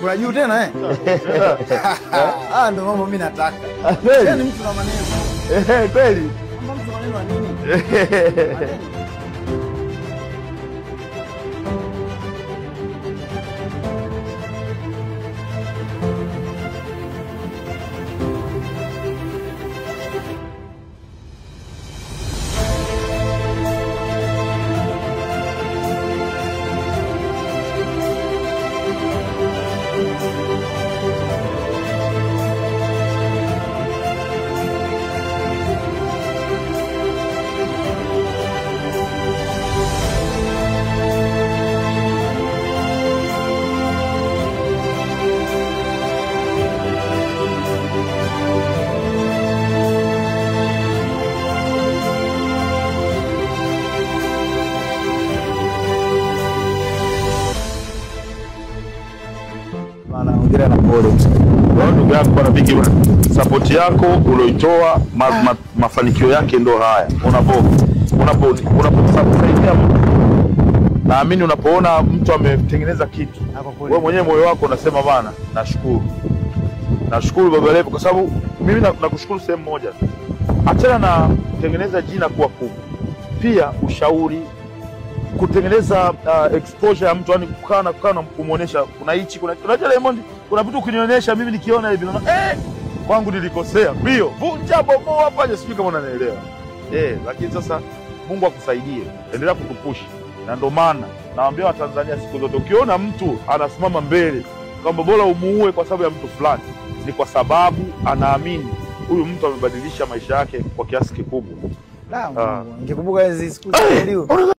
Kuna juu tena ndio mambo mimi nataka. Ni mtu na maneno. Kweli. Mtu maneno wa nini? Ongera na pole. Ndugu yangu bwana Bigi, support yako ulioitoa mafanikio yake ndo haya. Unaposaidia naamini unapoona mtu ametengeneza kitu, wewe mwenyewe moyo wako unasema bana, nashukuru. Nashukuru Baba Levo kwa sababu mimi nakushukuru sehemu moja. Achana na kutengeneza jina kuwa kubwa. Pia ushauri, kutengeneza exposure ya mtu, yani kukaa na kumuonesha kuna hichi, kuna Diamond, kuna vitu kunionyesha mimi nikiona hivi naona kwangu nilikosea. Bio, vunja bomoa hapa, sijui kama unanielewa. Lakini sasa Mungu akusaidie. Endelea kutupush. Na ndio maana naambia Watanzania siku zote, ukiona mtu anasimama mbele kwamba bora umuue kwa sababu ya mtu fulani, ni kwa sababu anaamini huyu mtu amebadilisha maisha yake kwa kiasi kikubwa. Ningekumbuka hizo siku za